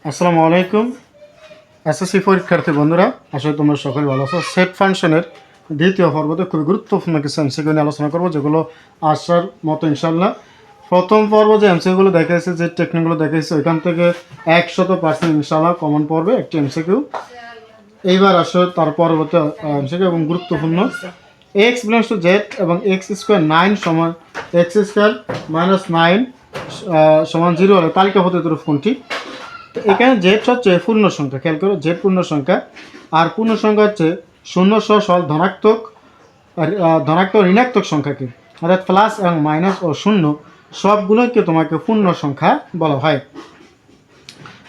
আসসালামু আলাইকুম এসএসসি পরীক্ষার্থী বন্ধুরা, আসলে তোমরা সকলে ভালো আছো। সেট ফাংশনের দ্বিতীয় পর্বতে খুবই গুরুত্বপূর্ণ কিছু এমসিকিউ নিয়ে আলোচনা করবো, যেগুলো আসার মতো ইনশাল্লাহ। প্রথম পর্ব যে এমসিকিউগুলো দেখাইছে, যে টেকনিকগুলো দেখাইছে, ওইখান থেকে 100% ইনশাল্লাহ কমন পড়বে একটি এমসিকিউ। এইবার আসলে তার পরবর্তী এমসিকিউ এবং গুরুত্বপূর্ণ, এক্স বিলংস টু জেড এবং এক্স স্কোয়ার 9 সমান এক্স স্কোয়ার মাইনাস 9 সমান 0 হলে তালিকা পদ্ধতির রূপ কোনটি? তো এখানে জেড হচ্ছে পূর্ণ সংখ্যা, খেয়াল করো, জেড পূর্ণ সংখ্যা। আর পূর্ণ সংখ্যা হচ্ছে শূন্য সহ সল ধনাত্মক ধনাত্মক ঋণাত্মক সংখ্যাকে, অর্থাৎ প্লাস এবং মাইনাস ও শূন্য সবগুলোকে তোমাকে পূর্ণ সংখ্যা বলা হয়।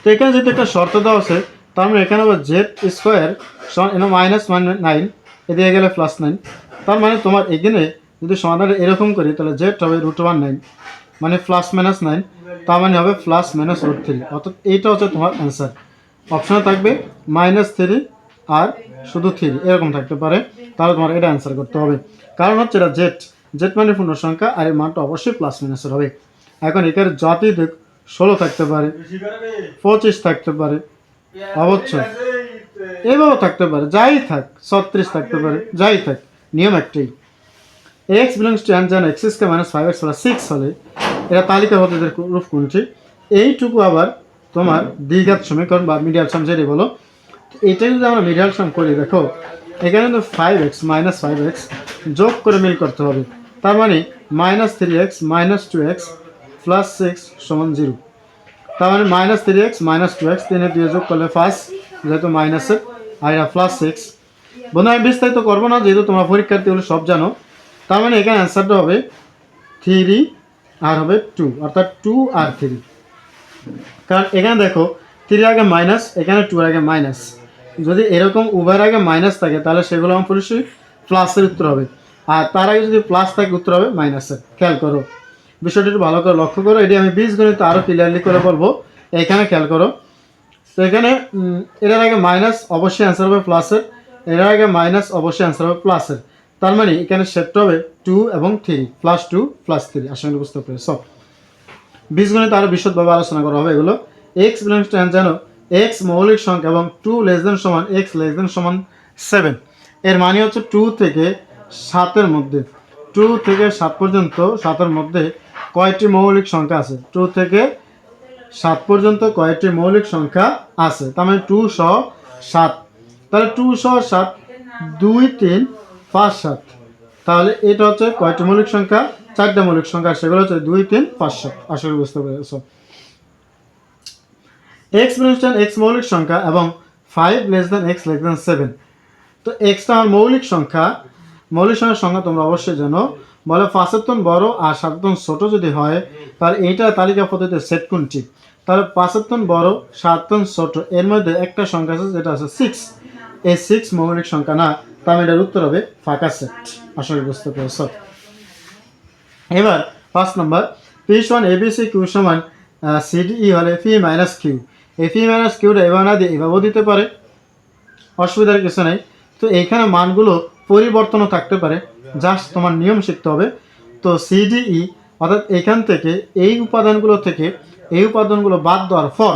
তো এখানে যদি একটা শর্ত দেওয়া আছে, তার মানে এখানে হবে জেড স্কোয়ার মাইনাস 9 এদিকে গেলে প্লাস 9। তার মানে তোমার এখানে যদি সমাধানটা এরকম করি, তাহলে জেড হবে √1/9, মানে প্লাস মাইনাস 9, তার মানে হবে প্লাস মাইনাস √3। অর্থাৎ এইটা হচ্ছে তোমার অ্যান্সার। অপশনে থাকবে -3 আর শুধু 3 এরকম থাকতে পারে, তাহলে তোমার এটা অ্যান্সার করতে হবে। কারণ হচ্ছে এটা জেড, জেড মানে পূর্ণ সংখ্যা, আর এর মানটা অবশ্যই প্লাস মাইনাসের হবে। এখন এখানে জাতি 16 থাকতে পারে, 25 থাকতে পারে, অবশ্যই এভাবেও থাকতে পারে, যাই থাক, 36 থাকতে পারে, যাই থাক, নিয়ম একটাই। এক্স বিলংস টু যেন এক্স স্কোয়ার মাইনাস 5x + 6 হলে এটা তালিকা পদ্ধতির রূপ কোনটি? এইটুকু আবার তোমার দ্বিঘাত সমীকরণ বা মিডিয়াল সাম যেটাই বলো। এটা যদি আমরা মিডিয়াল সাম করি, দেখো এখানে কিন্তু 5x মাইনাস 5x যোগ করে মিল করতে হবে। তার মানে -3x - 2x + 6 = 0। তার মানে -3x - 2x 3 দিয়ে যোগ করলে 5, যেহেতু মাইনাসের, আর এটা +6। বন্ধু আমি বিস্তারিত করবো না, যেহেতু তোমরা পরীক্ষার্থীগুলো সব জানো। তার মানে এখানে অ্যান্সারটা হবে 3 আর হবে 2, অর্থাৎ 2 আর 3। কারণ এখানে দেখো 3 আগে মাইনাস, এখানে 2 আগে মাইনাস। যদি এরকম উভয়ের আগে মাইনাস থাকে, তাহলে সেগুলো আমার পরিষ্কার প্লাসের উত্তর হবে, আর তার আগে যদি প্লাস থাকে উত্তর হবে মাইনাসের। খেয়াল করো বিষয়টি একটু ভালো করে লক্ষ্য করো। এটি আমি বীজগণিত আরও ক্লিয়ারলি করে বলবো, এখানে খেয়াল করো। তো এখানে এটার আগে মাইনাস, অবশ্যই অ্যান্সার হবে প্লাসের, এর আগে মাইনাস, অবশ্যই অ্যান্সার হবে প্লাসের। তার মানে এখানে সেটটা হবে 2 এবং 3, +2 +3। আশা করি বুঝতে পেরেছ। বীজগণিত আরও বিশদভাবে আলোচনা করা হবে এগুলো। এক্স বিলংস টু জানো এক্স মৌলিক সংখ্যা এবং 2 <= x <= 7। এর মানে হচ্ছে 2 থেকে 7-এর মধ্যে, 2 থেকে 7 পর্যন্ত, 7-এর মধ্যে কয়টি মৌলিক সংখ্যা আছে? 2 থেকে 7 পর্যন্ত কয়টি মৌলিক সংখ্যা আছে? তার মানে 2 সহ 7, তাহলে 2 সহ 7 2 3 5 7। তাহলে এটা হচ্ছে কয়টি মৌলিক সংখ্যা? 4টা মৌলিক সংখ্যা, সেগুলো হচ্ছে 2 3 5 7। আসলে বুঝতে পেরেছ। এক্স এক্স মৌলিক সংখ্যা এবং 5 <= x <= 7। তো এক্সটা আমার মৌলিক সংখ্যা। মৌলিক সংখ্যার সংখ্যা তোমরা অবশ্যই জানো, বলে 5-এর থেকে বড় আর 7-এর থেকে ছোট যদি হয়, তাহলে এইটা তালিকা পদ্ধতিতে সেট কোনটি? তাহলে 5-এর থেকে বড় 7-এর থেকে ছোট এর মধ্যে একটা সংখ্যা আছে, যেটা আছে 6। এই 6 মৌলিক সংখ্যা না, তার এটার উত্তর হবে ফাঁকা সেট। আসলে বুঝতে পেরেছ। এবার 5 নম্বর, P1 ABC Q = CDE হলে P - Q। এই P - Qটা এভাবে না দিয়ে এভাবেও দিতে পারে, অসুবিধার কিছু নেই। তো এইখানে মানগুলো পরিবর্তনও থাকতে পারে, জাস্ট তোমার নিয়ম শিখতে হবে। তো CDE অর্থাৎ এখান থেকে এই উপাদানগুলো থেকে এই উপাদানগুলো বাদ দেওয়ার পর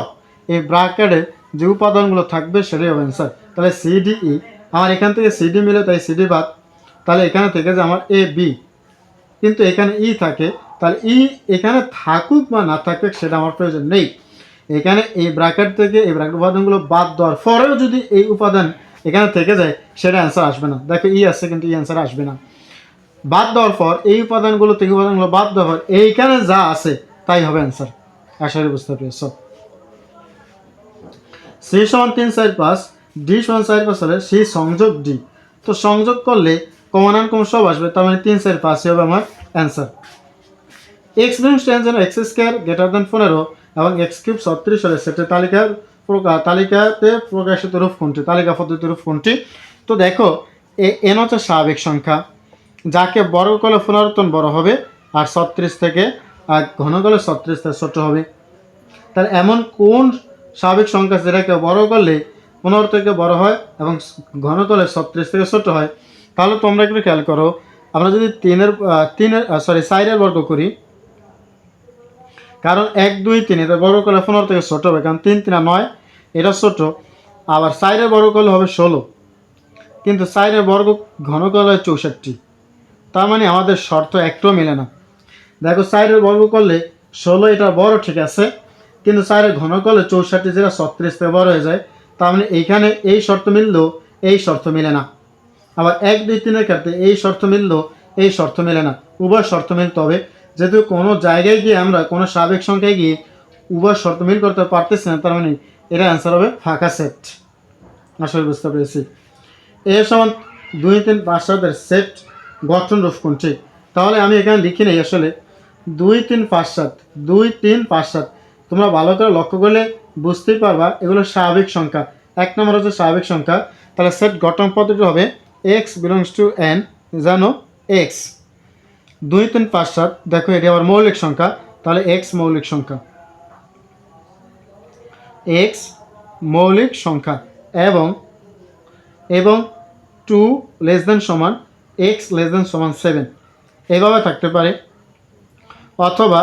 এই ব্র্যাকেটে যে উপাদানগুলো থাকবে সেটাই হবে অ্যান্সার। তাহলে CDE আমার এখান থেকে CD মিলে, তাই CD বাদ। তাহলে এখানে থেকে যে আমার AB, কিন্তু এখানে ই থাকে, তাহলে ই এখানে থাকুক বা না থাকুক সেটা আমার প্রয়োজন নেই। এখানে এই ব্র্যাকেট থেকে এই ব্র্যাকেট উপাদানগুলো বাদ দেওয়ার পরেও যদি এই উপাদান এখানে থেকে যায়, সেটা অ্যান্সার আসবে না। দেখো ই আসছে, কিন্তু ই অ্যান্সার আসবে না। বাদ দেওয়ার পর এই উপাদানগুলো থেকে উপাদানগুলো বাদ দেওয়ার পর এইখানে যা আছে তাই হবে অ্যান্সার। আশা করি বুঝতে পেরেছ। C = 3 4 5, D = 4 5 হলে C সংযোগ D। তো সংযোগ করলে কমন সব আসবে, তার মানে 3 4 5 হবে আমার অ্যান্সার। এক্স বিলংস টু যেন এক্স স্কোয়ার > 15 এবং x³ 36 হলে সেটের তালিকাতে প্রকাশিত রূপ কোনটি? তালিকা পদ্ধতির রূপ কোনটি? তো দেখো এন হচ্ছে স্বাভাবিক সংখ্যা, যাকে বর্গ করলে পুনরাবর্তন বড় হবে, আর 36 থেকে ঘন করলে 36 থেকে ছোট হবে। তাহলে এমন কোন স্বাভাবিক সংখ্যা যেটাকে বড় করলে 15 থেকে বড় হয় এবং ঘন করলে 36 থেকে ছোট হয়? তাহলে তোমরা একটু খেয়াল করো, আমরা যদি 4-এর বর্গ করি, কারণ 1 2 3 এটা বর্গ করলে 15 থেকে ছোট হবে, কারণ 3 3 9 এটা ছোট। আবার 4 এর বর্গ করলে হবে 16, কিন্তু 4 এর বর্গ ঘন করলে 64। তার মানে আমাদের শর্ত একটুও মিলে না। দেখো 4 এর বর্গ করলে 16 এটা বড়, ঠিক আছে, কিন্তু 4 এর ঘন করলে 64, যেটা 36 থেকে বড় হয়ে যায়। তার মানে এইখানে এই শর্ত মিললেও এই শর্ত মিলে না। আবার 1 2 3 এর ক্ষেত্রে এই শর্ত মিললেও এই শর্ত মিলে না, উভয় শর্ত মিলতে হবে। যেহেতু কোনো জায়গায় গিয়ে আমরা কোনো স্বাভাবিক সংখ্যায় গিয়ে উভয় শর্ত মিল করতে পারতেছি না, তার মানে এটা অ্যান্সার হবে ফাঁকা সেট। আসলে বুঝতে পেরেছি। এ সমান 2 3 5 7 এর সেট গঠন রূপ কোনটি? তাহলে আমি এখানে লিখি নেই আসলে 2 3 5 7, 2 3 5 7। তোমরা ভালো করে লক্ষ্য করলে বুঝতেই পারবা এগুলো স্বাভাবিক সংখ্যা। 1 নম্বর হচ্ছে স্বাভাবিক সংখ্যা, তাহলে সেট গঠন পদ্ধতি হবে x বিলংস টু n, জানো x। 2 3 5 7, দেখো এটি আবার মৌলিক সংখ্যা, তাহলে x মৌলিক সংখ্যা, x মৌলিক সংখ্যা। এবং এবং 2 লেস দেন সমান x লেস দেন সমান 7, এভাবে থাকতে পারে। অথবা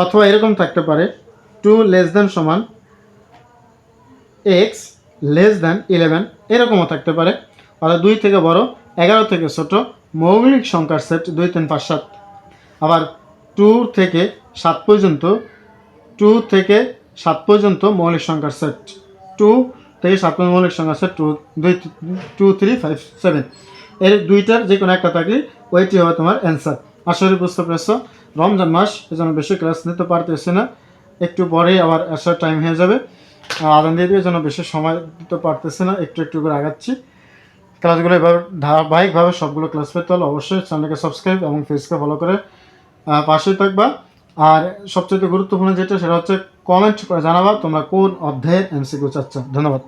অথবা এরকম থাকতে পারে 2 লেস দেন সমান x লেস দেন 11, এরকমও থাকতে পারে। অর্থাৎ 2 থেকে বড়, 11 থেকে ছোট মৌলিক সংখ্যার সেট 2 3 5 7। আবার 2 থেকে 7 পর্যন্ত, 2 থেকে 7 পর্যন্ত মৌলিক সংখ্যার সেট, 2 থেকে 7 পর্যন্ত মৌলিক সংখ্যার সেট 2 3 5 7। এর দুইটার যে কোনো একটা থাকলে ওইটি হবে তোমার অ্যান্সার। আসলে বুঝতে পেরেছো, রমজান মাস, এজন্য বেশি ক্লাস নিতে পারতেছি না, একটু পরেই আবার আসার টাইম হয়ে যাবে। আদান দিয়ে দিয়ে জন্য বেশি সময় দিতে পারতেছি না, একটু একটু করে আগাচ্ছি। ক্লাসগুলো এভাবে ধারাবাহিকভাবে সবগুলো ক্লাস পেতে হলে অবশ্যই চ্যানেলকে সাবস্ক্রাইব এবং পেজকে ফলো করে পাশে থাকবা। আর সবচেয়ে গুরুত্বপূর্ণ যেটা, সেটা হচ্ছে কমেন্ট করে জানাবা তোমরা কোন অধ্যায়ের এমসিকিউ চাচ্ছ। ধন্যবাদ।